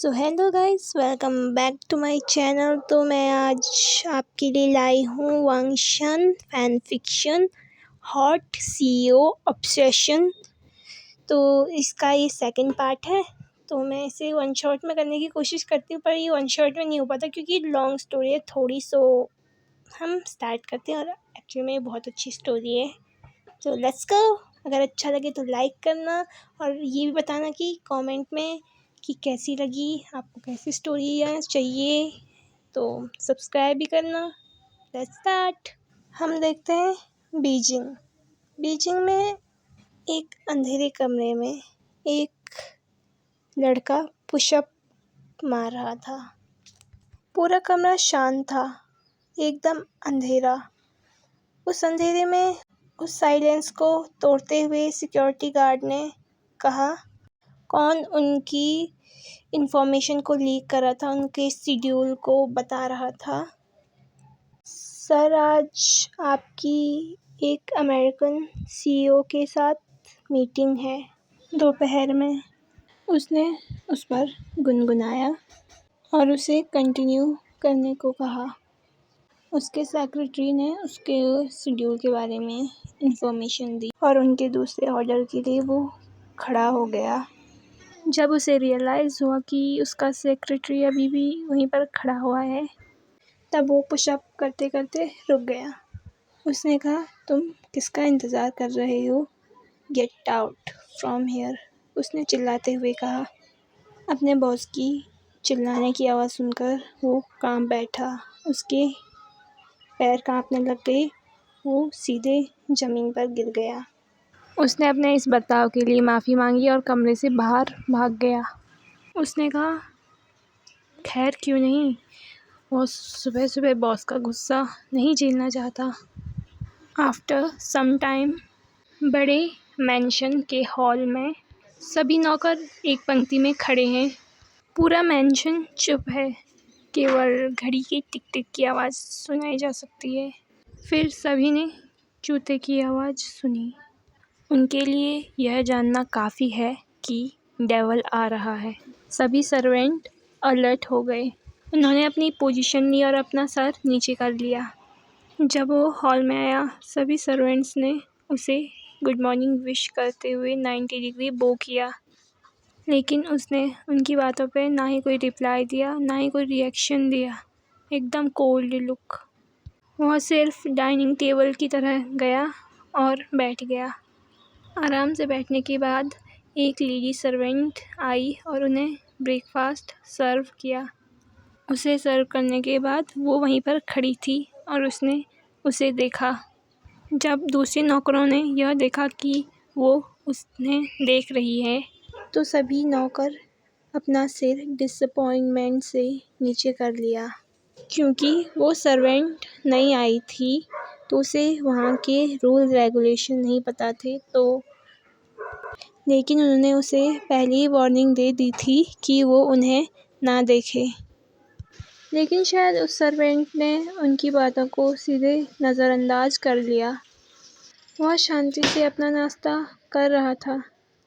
So hello guys, welcome back to my channel. तो मैं आज आपके लिए लाई हूँ Wangshan fan fiction hot CEO obsession. तो इसका ये सेकंड पार्ट है। तो मैं इसे वन शॉट में करने की कोशिश करती हूँ, पर ये वन शॉट में नहीं हो पाता क्योंकि लॉन्ग स्टोरी है थोड़ी। सो हम स्टार्ट करते हैं, और एक्चुअली में बहुत अच्छी स्टोरी है। तो लेट्स गो। अगर अच्छा लगे तो लाइक करना, और ये भी बताना कि कमेंट में कि कैसी लगी, आपको कैसी स्टोरी चाहिए। तो सब्सक्राइब भी करना। Let's start. हम देखते हैं बीजिंग में एक अंधेरे कमरे में एक लड़का पुशअप मार रहा था। पूरा कमरा शांत था, एकदम अंधेरा। उस अंधेरे में उस साइलेंस को तोड़ते हुए सिक्योरिटी गार्ड ने कहा, कौन उनकी इंफॉर्मेशन को लीक कर रहा था, उनके शेड्यूल को बता रहा था। सर, आज आपकी एक अमेरिकन सीईओ के साथ मीटिंग है दोपहर में। उसने उस पर गुनगुनाया और उसे कंटिन्यू करने को कहा। उसके सेक्रेटरी ने उसके शेड्यूल के बारे में इंफॉर्मेशन दी और उनके दूसरे ऑर्डर के लिए वो खड़ा हो गया। जब उसे रियलाइज़ हुआ कि उसका सेक्रेटरी अभी भी वहीं पर खड़ा हुआ है, तब वो पुशअप करते करते रुक गया। उसने कहा, तुम किसका इंतज़ार कर रहे हो? गेट आउट फ्रॉम हियर, उसने चिल्लाते हुए कहा। अपने बॉस की चिल्लाने की आवाज़ सुनकर वो कांप बैठा। उसके पैर कांपने लग गए। वो सीधे ज़मीन पर गिर गया। उसने अपने इस बर्ताव के लिए माफ़ी मांगी और कमरे से बाहर भाग गया। उसने कहा, खैर क्यों नहीं, वो सुबह सुबह बॉस का गुस्सा नहीं झेलना चाहता। आफ्टर सम टाइम, बड़े मैंशन के हॉल में सभी नौकर एक पंक्ति में खड़े हैं। पूरा मैंशन चुप है, केवल घड़ी की टिक टिक की आवाज़ सुनाई जा सकती है। फिर सभी ने जूते की आवाज़ सुनी। उनके लिए यह जानना काफ़ी है कि डेविल आ रहा है। सभी सर्वेंट अलर्ट हो गए। उन्होंने अपनी पोजीशन ली और अपना सर नीचे कर लिया। जब वो हॉल में आया, सभी सर्वेंट्स ने उसे गुड मॉर्निंग विश करते हुए 90 डिग्री बो किया, लेकिन उसने उनकी बातों पे ना ही कोई रिप्लाई दिया, ना ही कोई रिएक्शन दिया। एकदम कोल्ड लुक। वह सिर्फ डाइनिंग टेबल की तरह गया और बैठ गया। आराम से बैठने के बाद एक लेडी सर्वेंट आई और उन्हें ब्रेकफास्ट सर्व किया। उसे सर्व करने के बाद वो वहीं पर खड़ी थी और उसने उसे देखा। जब दूसरे नौकरों ने यह देखा कि वो उन्हें देख रही है, तो सभी नौकर अपना सिर डिसअपॉइंटमेंट से नीचे कर लिया। क्योंकि वो सर्वेंट नई आई थी, तो उसे वहाँ के रूल रेगुलेशन नहीं पता थे, लेकिन उन्होंने उसे पहले ही वार्निंग दे दी थी कि वो उन्हें ना देखे। लेकिन शायद उस सर्वेंट ने उनकी बातों को सीधे नज़रअंदाज कर लिया। वह शांति से अपना नाश्ता कर रहा था।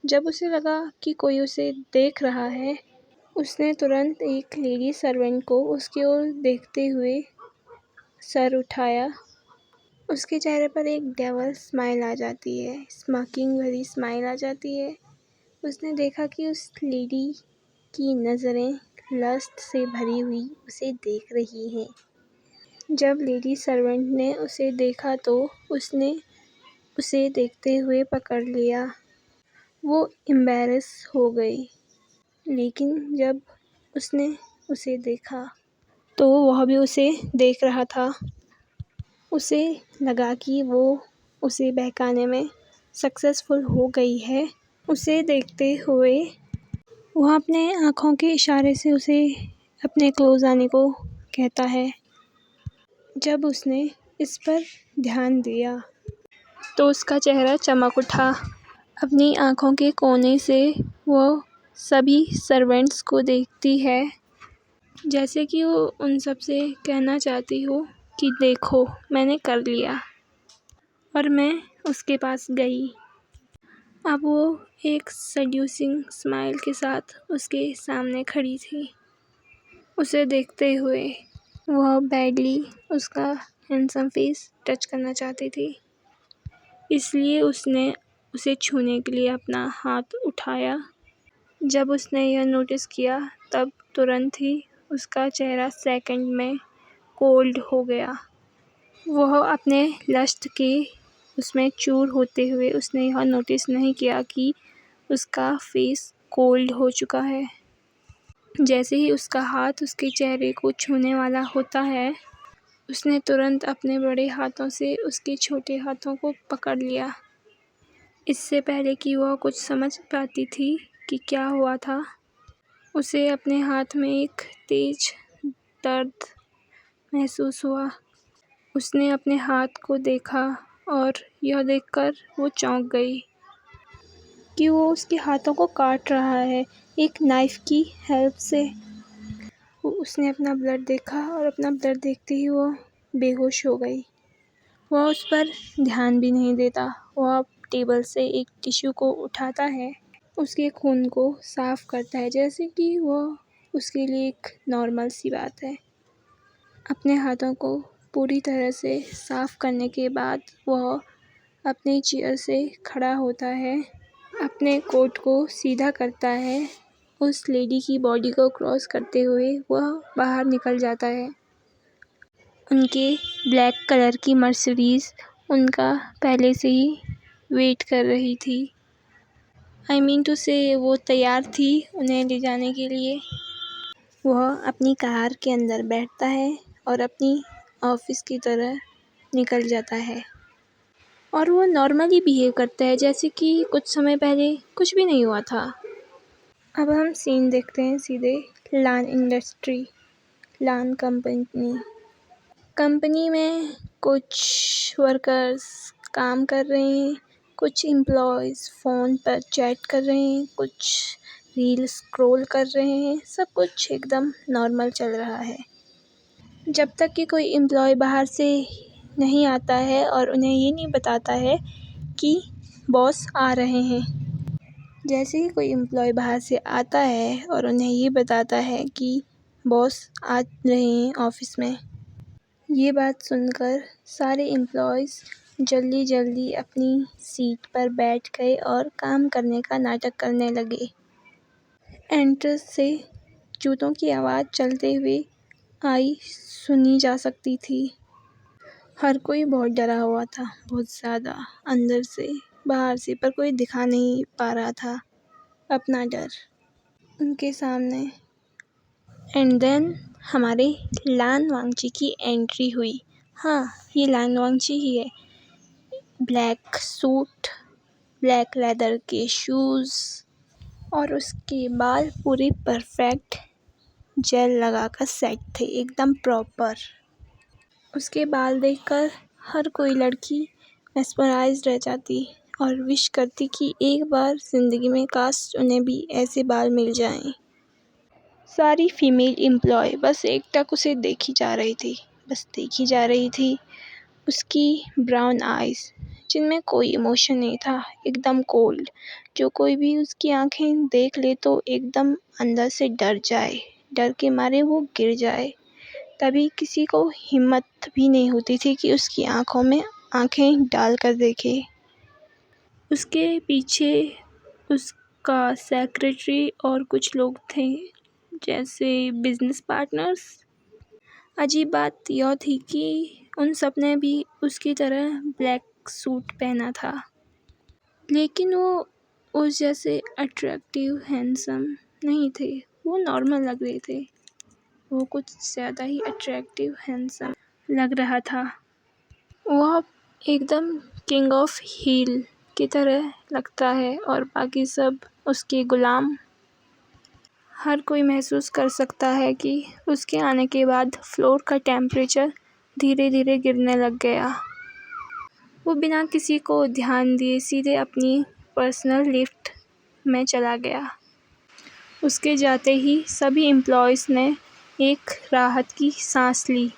जब उसे लगा कि कोई उसे देख रहा है, उसने तुरंत एक लेडी सर्वेंट को उसकी ओर देखते हुए सर उठाया। उसके चेहरे पर एक डेविल स्माइल आ जाती है, स्मोकिंग भरी स्माइल आ जाती है। उसने देखा कि उस लेडी की नज़रें लस्ट से भरी हुई उसे देख रही हैं। जब लेडी सर्वेंट ने उसे देखा तो उसने उसे देखते हुए पकड़ लिया। वो एम्बैरेस हो गई, लेकिन जब उसने उसे देखा तो वह भी उसे देख रहा था। उसे लगा कि वो उसे बहकाने में सक्सेसफुल हो गई है। उसे देखते हुए वह अपने आँखों के इशारे से उसे अपने क्लोज आने को कहता है। जब उसने इस पर ध्यान दिया तो उसका चेहरा चमक उठा। अपनी आँखों के कोने से वो सभी सर्वेंट्स को देखती है, जैसे कि वो उन सब से कहना चाहती हो कि देखो, मैंने कर लिया। और मैं उसके पास गई अब वो एक सेड्यूसिंग स्माइल के साथ उसके सामने खड़ी थी, उसे देखते हुए। वह बैडली उसका हैंडसम फेस टच करना चाहती थी, इसलिए उसने उसे छूने के लिए अपना हाथ उठाया। जब उसने यह नोटिस किया तब तुरंत ही उसका चेहरा सेकंड में कोल्ड हो गया। वह अपने लस्ट के उसमें चूर होते हुए उसने यह नोटिस नहीं किया कि उसका फेस कोल्ड हो चुका है। जैसे ही उसका हाथ उसके चेहरे को छूने वाला होता है, उसने तुरंत अपने बड़े हाथों से उसके छोटे हाथों को पकड़ लिया। इससे पहले कि वह कुछ समझ पाती थी कि क्या हुआ था, उसे अपने हाथ में एक तेज दर्द महसूस हुआ। उसने अपने हाथ को देखा और यह देखकर वो चौंक गई कि वो उसके हाथों को काट रहा है एक नाइफ की हेल्प से। उसने अपना ब्लड देखा और अपना ब्लड देखते ही वो बेहोश हो गई। वह उस पर ध्यान भी नहीं देता। वह टेबल से एक टिश्यू को उठाता है, उसके खून को साफ करता है, जैसे कि वह उसके लिए एक नॉर्मल सी बात है। अपने हाथों को पूरी तरह से साफ करने के बाद वह अपनी चेयर से खड़ा होता है, अपने कोट को सीधा करता है, उस लेडी की बॉडी को क्रॉस करते हुए वह बाहर निकल जाता है। उनके ब्लैक कलर की मर्सिडीज़ उनका पहले से ही वेट कर रही थी। आई मीन टू से वो तैयार थी उन्हें ले जाने के लिए। वह अपनी कार के अंदर बैठता है और अपनी ऑफिस की तरह निकल जाता है और वो नॉर्मली बिहेव करता है जैसे कि कुछ समय पहले कुछ भी नहीं हुआ था। अब हम सीन देखते हैं सीधे लान इंडस्ट्री, लान कंपनी में कुछ वर्कर्स काम कर रहे हैं, कुछ एम्प्लॉयज़ फ़ोन पर चैट कर रहे हैं, कुछ रील स्क्रॉल कर रहे हैं। सब कुछ एकदम नॉर्मल चल रहा है जब तक कि कोई एम्प्लॉय बाहर से नहीं आता है और उन्हें ये नहीं बताता है कि बॉस आ रहे हैं। जैसे ही कोई एम्प्लॉय बाहर से आता है और उन्हें ये बताता है कि बॉस आ रहे हैं ऑफिस में, ये बात सुनकर सारे एम्प्लॉयज़ जल्दी जल्दी अपनी सीट पर बैठ गए और काम करने का नाटक करने लगे। एंट्रेंस से जूतों की आवाज़ चलते हुए आई सुनी जा सकती थी। हर कोई बहुत डरा हुआ था, बहुत ज़्यादा, अंदर से बाहर से, पर कोई दिखा नहीं पा रहा था अपना डर उनके सामने। एंड देन हमारे लान वांगची की एंट्री हुई। हाँ, ये लान वांगची ही है। ब्लैक सूट, ब्लैक लेदर के शूज़ और उसके बाल पूरे परफेक्ट जेल लगाकर सेट थे, एकदम प्रॉपर। उसके बाल देखकर हर कोई लड़की मेस्मराइज्ड रह जाती और विश करती कि एक बार ज़िंदगी में काश उन्हें भी ऐसे बाल मिल जाएं। सारी फीमेल एम्प्लॉय बस एकटक उसे देखी जा रही थी, बस देखी जा रही थी। उसकी ब्राउन आइज़ जिनमें कोई इमोशन नहीं था, एकदम कोल्ड, जो कोई भी उसकी आंखें देख ले तो एकदम अंदर से डर जाए, डर के मारे वो गिर जाए। तभी किसी को हिम्मत भी नहीं होती थी कि उसकी आंखों में आंखें डाल कर देखे। उसके पीछे उसका सेक्रेटरी और कुछ लोग थे, जैसे बिजनेस पार्टनर्स। अजीब बात यह थी कि उन सब ने भी उसकी तरह ब्लैक सूट पहना था, लेकिन वो उस जैसे अट्रैक्टिव हैंडसम नहीं थे। वो नॉर्मल लग रहे थे, वो कुछ ज़्यादा ही अट्रैक्टिव हैंडसम लग रहा था। वह एकदम किंग ऑफ हिल की तरह लगता है और बाकी सब उसके गुलाम। हर कोई महसूस कर सकता है कि उसके आने के बाद फ्लोर का टेम्परेचर धीरे धीरे गिरने लग गया। वो बिना किसी को ध्यान दिए सीधे अपनी पर्सनल लिफ्ट में चला गया। उसके जाते ही सभी एम्प्लॉयज़ ने एक राहत की सांस ली।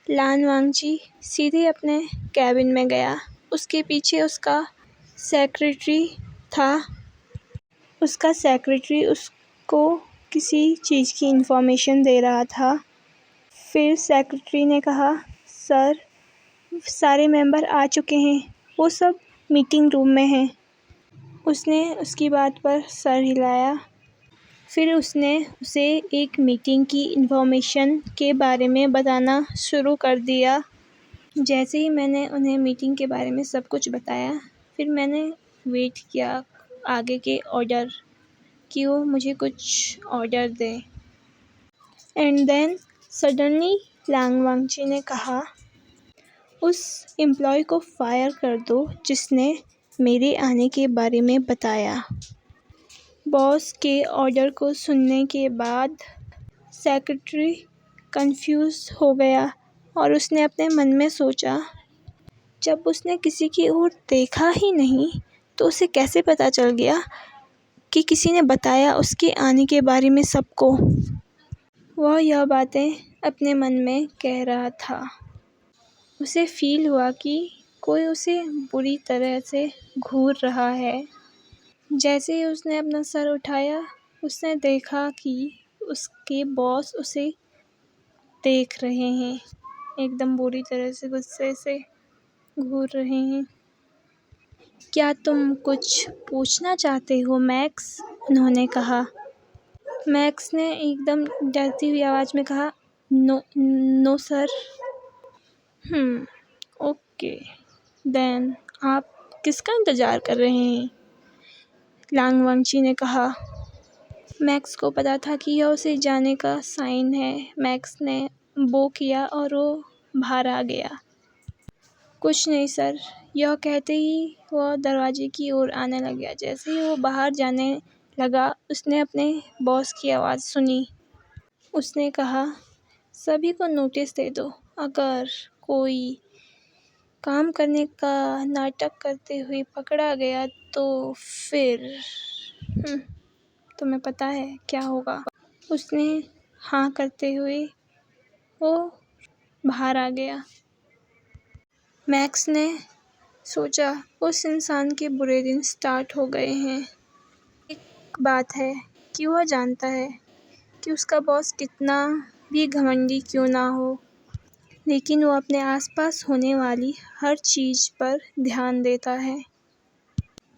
लान वांगची सीधे अपने कैबिन में गया। उसके पीछे उसका सेक्रेटरी था उसका सेक्रेटरी उसको किसी चीज़ की इन्फॉर्मेशन दे रहा था। फिर सेक्रेटरी ने कहा, सर सारे मेंबर आ चुके हैं, वो सब मीटिंग रूम में हैं। उसने उसकी बात पर सर हिलाया। फिर उसने उसे एक मीटिंग की इन्फॉर्मेशन के बारे में बताना शुरू कर दिया। जैसे ही मैंने उन्हें मीटिंग के बारे में सब कुछ बताया, फिर मैंने वेट किया आगे के ऑर्डर कि वो मुझे कुछ ऑर्डर दे। एंड देन सडनली लांग वांगची ने कहा, उस एम्प्लॉय को फायर कर दो जिसने मेरे आने के बारे में बताया। बॉस के ऑर्डर को सुनने के बाद सेक्रेटरी कंफ्यूज हो गया और उसने अपने मन में सोचा, जब उसने किसी की ओर देखा ही नहीं तो उसे कैसे पता चल गया कि किसी ने बताया उसके आने के बारे में सबको। वह यह बातें अपने मन में कह रहा था। उसे फील हुआ कि कोई उसे बुरी तरह से घूर रहा है। जैसे ही उसने अपना सर उठाया, उसने देखा कि उसके बॉस उसे देख रहे हैं, एकदम बुरी तरह से गुस्से से घूर रहे हैं। क्या तुम कुछ पूछना चाहते हो मैक्स? उन्होंने कहा। मैक्स ने एकदम डरती हुई आवाज़ में कहा, no no sir. Okay then आप किसका इंतज़ार कर रहे हैं? लांग वांगची ने कहा। मैक्स को पता था कि यह उसे जाने का साइन है। मैक्स ने बो किया और वो बाहर आ गया। कुछ नहीं सर, यह कहते ही वह दरवाजे की ओर आने लग गया। जैसे ही वो बाहर जाने लगा, उसने अपने बॉस की आवाज़ सुनी। उसने कहा, सभी को नोटिस दे दो, अगर कोई काम करने का नाटक करते हुए पकड़ा गया तो फिर तुम्हें पता है क्या होगा। उसने हाँ करते हुए वो बाहर आ गया। मैक्स ने सोचा, उस इंसान के बुरे दिन स्टार्ट हो गए हैं। एक बात है कि वह जानता है कि उसका बॉस कितना भी घमंडी क्यों ना हो, लेकिन वो अपने आसपास होने वाली हर चीज़ पर ध्यान देता है,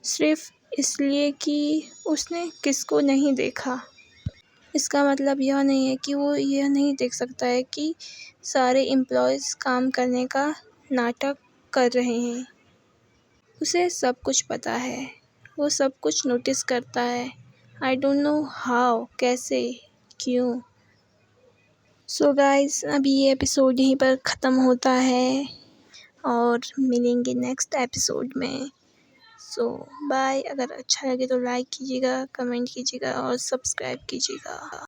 सिर्फ इसलिए कि उसने किसको नहीं देखा। इसका मतलब यह नहीं है कि वो यह नहीं देख सकता है कि सारे एम्प्लॉयज़ काम करने का नाटक कर रहे हैं। उसे सब कुछ पता है, वो सब कुछ नोटिस करता है। आई डोंट नो हाउ, कैसे, क्यों। सो गाइस, अभी ये एपिसोड यहीं पर ख़त्म होता है और मिलेंगे नेक्स्ट एपिसोड में। सो बाय। अगर अच्छा लगे तो लाइक कीजिएगा, कमेंट कीजिएगा और सब्सक्राइब कीजिएगा।